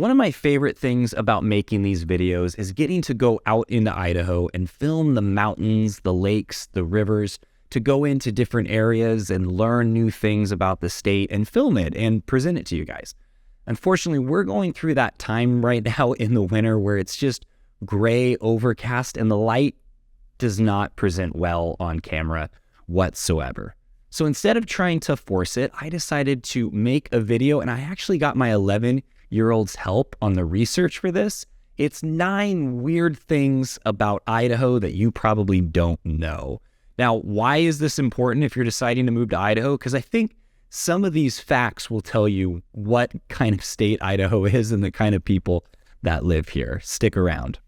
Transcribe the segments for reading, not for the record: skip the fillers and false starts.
One of my favorite things about making these videos is getting to go out into Idaho and film the mountains, the lakes, the rivers, to go into different areas and learn new things about the state and film it and present it to you guys. Unfortunately, we're going through that time right now in the winter where it's just gray, overcast, and the light does not present well on camera whatsoever. So instead of trying to force it, I decided to make a video, and I actually got my 11-year-old's help on the research for this. It's 9 weird things about Idaho that you probably don't know. Now, why is this important if you're deciding to move to Idaho? Because I think some of these facts will tell you what kind of state Idaho is and the kind of people that live here. Stick around.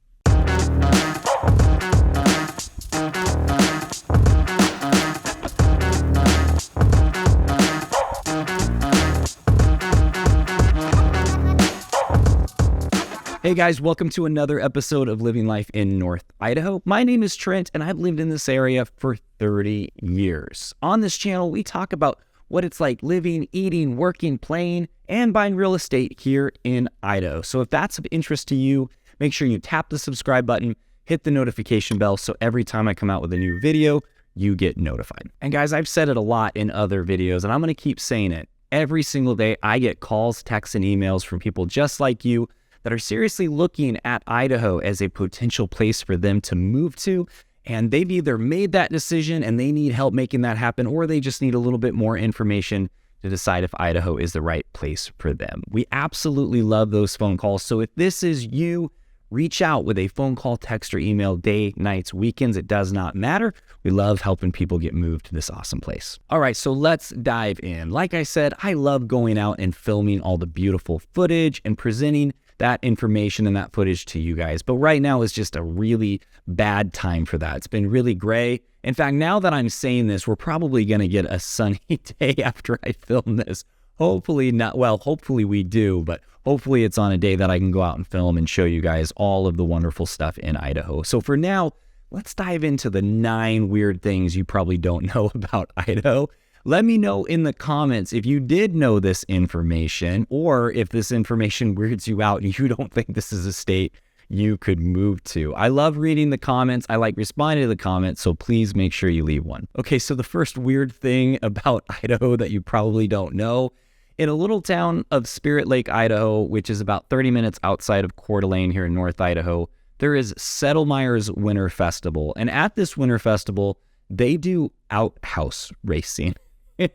Hey guys, welcome to another episode of Living Life in North Idaho. My name is Trent and I've lived in this area for 30 years. On this channel, we talk about what it's like living, eating, working, playing, and buying real estate here in Idaho. So if that's of interest to you, make sure you tap the subscribe button, hit the notification bell, so every time I come out with a new video, you get notified. And guys, I've said it a lot in other videos and I'm gonna keep saying it. Every single day, I get calls, texts, and emails from people just like you that are seriously looking at Idaho as a potential place for them to move to. And they've either made that decision and they need help making that happen, or they just need a little bit more information to decide if Idaho is the right place for them. We absolutely love those phone calls. So if this is you, reach out with a phone call, text, or email, day, nights, weekends, it does not matter. We love helping people get moved to this awesome place. All right, so let's dive in. Like I said, I love going out and filming all the beautiful footage and presenting that information and that footage to you guys. But right now is just a really bad time for that. It's been really gray. In fact, now that I'm saying this, we're probably gonna get a sunny day after I film this. Hopefully not, well, hopefully we do, but hopefully it's on a day that I can go out and film and show you guys all of the wonderful stuff in Idaho. So for now, let's dive into the 9 weird things you probably don't know about Idaho. Let me know in the comments if you did know this information, or if this information weirds you out and you don't think this is a state you could move to. I love reading the comments. I like responding to the comments, so please make sure you leave one. Okay, so the first weird thing about Idaho that you probably don't know, in a little town of Spirit Lake, Idaho, which is about 30 minutes outside of Coeur d'Alene here in North Idaho, there is Settlemyre's Winter Festival. And at this Winter Festival, they do outhouse racing.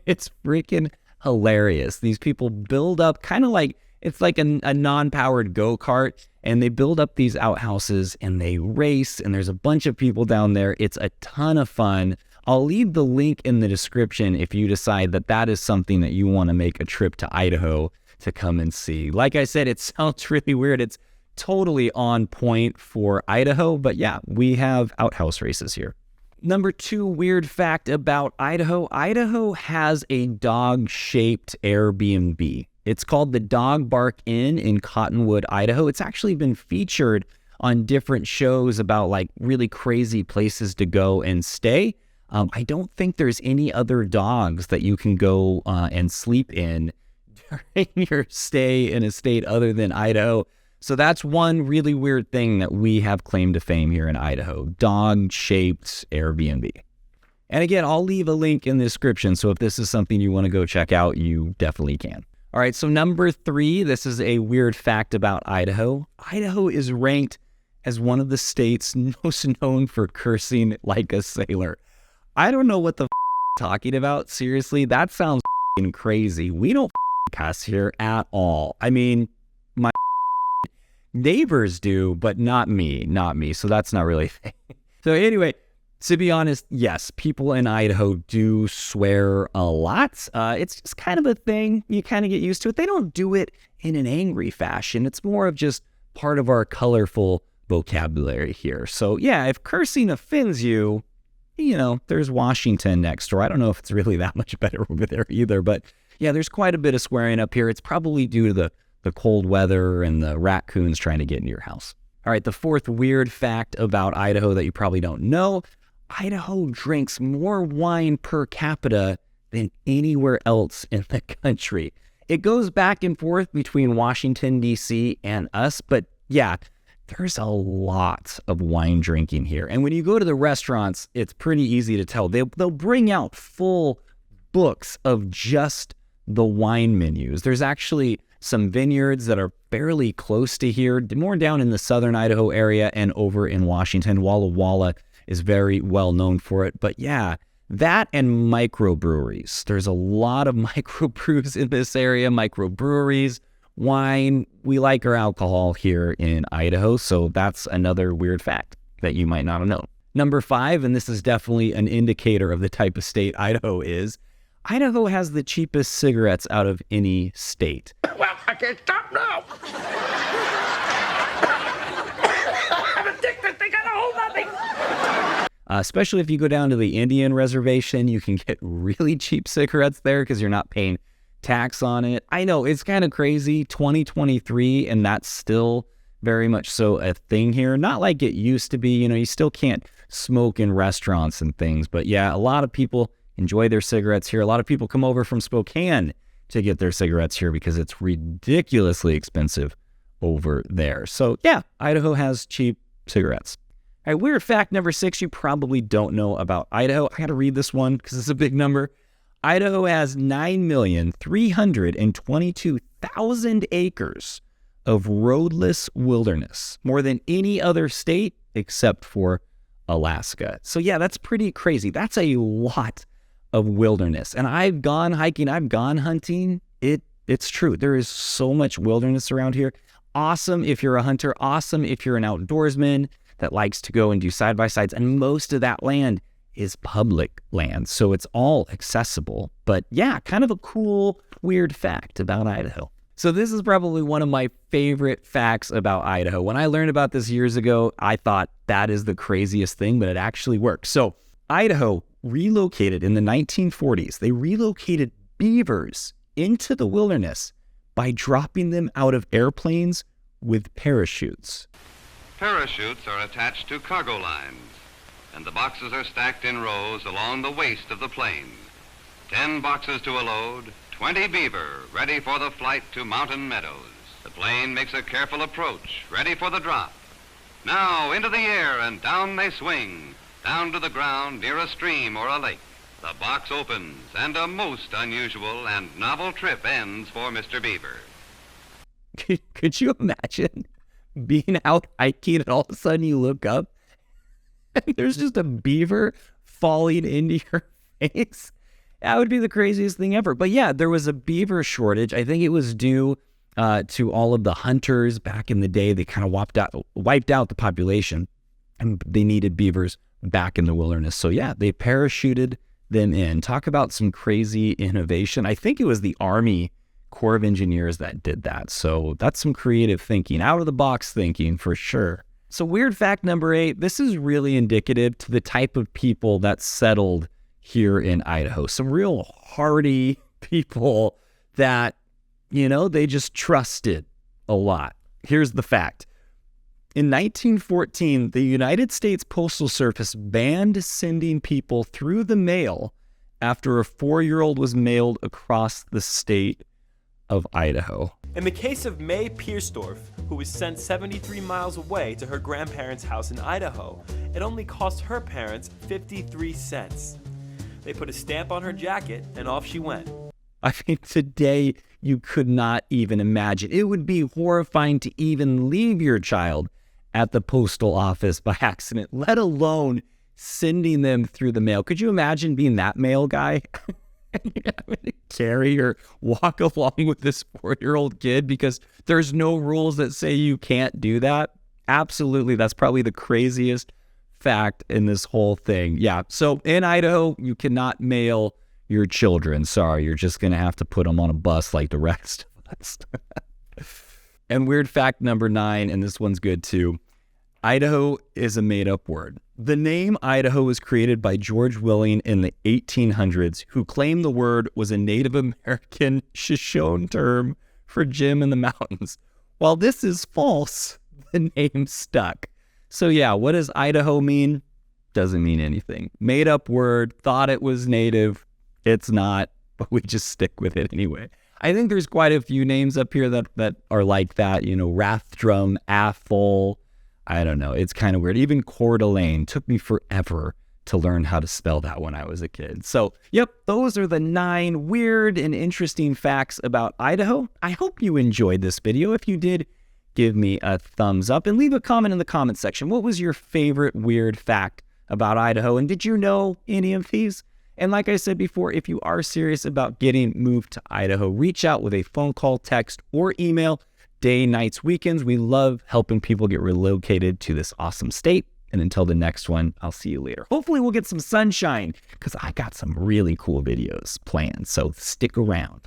It's freaking hilarious. These people build up kind of like, it's like a non-powered go-kart, and they build up these outhouses and they race, and there's a bunch of people down there. It's a ton of fun. I'll leave the link in the description if you decide that that is something that you want to make a trip to Idaho to come and see. Like I said, it sounds really weird. It's totally on point for Idaho, but yeah, we have outhouse races here. Number 2 weird fact about Idaho. Idaho has a dog-shaped Airbnb. It's called the Dog Bark Inn in Cottonwood, Idaho. It's actually been featured on different shows about like really crazy places to go and stay. I don't think there's any other dogs that you can go and sleep in during your stay in a state other than Idaho. So that's one really weird thing that we have claim to fame here in Idaho, dog-shaped Airbnb. And again, I'll leave a link in the description, so if this is something you want to go check out, you definitely can. All right, so number 3, this is a weird fact about Idaho. Idaho is ranked as one of the states most known for cursing like a sailor. I don't know what the talking about. Seriously, that sounds crazy. We don't cuss here at all. I mean, my neighbors do, but not me. So that's not really a thing. So anyway, to be honest, yes, people in Idaho do swear a lot. It's just kind of a thing. You kind of get used to it. They don't do it in an angry fashion. It's more of just part of our colorful vocabulary here. So yeah, if cursing offends you, you know, there's Washington next door. I don't know if it's really that much better over there either, but yeah, there's quite a bit of swearing up here. It's probably due to the cold weather and the raccoons trying to get into your house. All right, the 4th weird fact about Idaho that you probably don't know, Idaho drinks more wine per capita than anywhere else in the country. It goes back and forth between Washington, D.C. and us, but yeah, there's a lot of wine drinking here. And when you go to the restaurants, it's pretty easy to tell. They'll bring out full books of just the wine menus. There's actually some vineyards that are fairly close to here, more down in the southern Idaho area and over in Washington. Walla Walla is very well known for it. But yeah, that and microbreweries. There's a lot of microbrews in this area, microbreweries, wine. We like our alcohol here in Idaho, so that's another weird fact that you might not have known. Number 5, and this is definitely an indicator of the type of state Idaho is, Idaho has the cheapest cigarettes out of any state. Well, I can't stop now. I'm addicted. They got a hold of me. Especially if you go down to the Indian reservation, you can get really cheap cigarettes there because you're not paying tax on it. I know it's kind of crazy, 2023, and that's still very much so a thing here. Not like it used to be, you still can't smoke in restaurants and things, but yeah, a lot of people enjoy their cigarettes here. A lot of people come over from Spokane to get their cigarettes here because it's ridiculously expensive over there. So yeah, Idaho has cheap cigarettes. All right, weird fact number 6 you probably don't know about Idaho. I got to read this one because it's a big number. Idaho has 9,322,000 acres of roadless wilderness, more than any other state except for Alaska. So yeah, that's pretty crazy. That's a lot of wilderness. And I've gone hiking, I've gone hunting. It's true. There is so much wilderness around here. Awesome if you're a hunter, awesome if you're an outdoorsman that likes to go and do side-by-sides. And most of that land is public land, so it's all accessible. But yeah, kind of a cool, weird fact about Idaho. So this is probably one of my favorite facts about Idaho. When I learned about this years ago, I thought that is the craziest thing, but it actually works. So Idaho relocated in the 1940s. They relocated beavers into the wilderness by dropping them out of airplanes with parachutes. Parachutes are attached to cargo lines, and the boxes are stacked in rows along the waist of the plane. 10 boxes to a load, 20 beaver, ready for the flight to mountain meadows. The plane makes a careful approach, ready for the drop. Now into the air and down they swing, down to the ground near a stream or a lake. The box opens and a most unusual and novel trip ends for Mr. Beaver. Could you imagine being out hiking and all of a sudden you look up and there's just a beaver falling into your face? That would be the craziest thing ever. But yeah, there was a beaver shortage. I think it was due to all of the hunters back in the day. They kind of wiped out the population, and they needed beavers back in the wilderness. So yeah, they parachuted them in. Talk about some crazy innovation. I think it was the Army Corps of Engineers that did that. So that's some creative thinking, out of the box thinking for sure. So weird fact number 8, this is really indicative to the type of people that settled here in Idaho. Some real hardy people that, they just trusted a lot. Here's the fact. In 1914, the United States Postal Service banned sending people through the mail after a 4-year-old was mailed across the state of Idaho. In the case of May Piersdorf, who was sent 73 miles away to her grandparents' house in Idaho, it only cost her parents 53 cents. They put a stamp on her jacket, and off she went. I mean, today you could not even imagine. It would be horrifying to even leave your child at the postal office by accident, let alone sending them through the mail. Could you imagine being that mail guy? Having to carry or walk along with this 4-year-old kid because there's no rules that say you can't do that? Absolutely. That's probably the craziest fact in this whole thing. Yeah. So in Idaho, you cannot mail your children. Sorry, you're just going to have to put them on a bus like the rest of us. And weird fact number 9, and this one's good too. Idaho is a made-up word. The name Idaho was created by George Willing in the 1800s, who claimed the word was a Native American Shoshone term for Jim in the mountains. While this is false, the name stuck. So yeah, what does Idaho mean? Doesn't mean anything. Made-up word, thought it was native. It's not, but we just stick with it anyway. I think there's quite a few names up here that are like that. Rathdrum, Athol. I don't know. It's kind of weird. Even Coeur d'Alene took me forever to learn how to spell that when I was a kid. So, yep, those are the 9 weird and interesting facts about Idaho. I hope you enjoyed this video. If you did, give me a thumbs up and leave a comment in the comment section. What was your favorite weird fact about Idaho? And did you know any of these? And like I said before, if you are serious about getting moved to Idaho, reach out with a phone call, text, or email. Day, nights, weekends. We love helping people get relocated to this awesome state. And until the next one, I'll see you later. Hopefully we'll get some sunshine because I got some really cool videos planned. So stick around.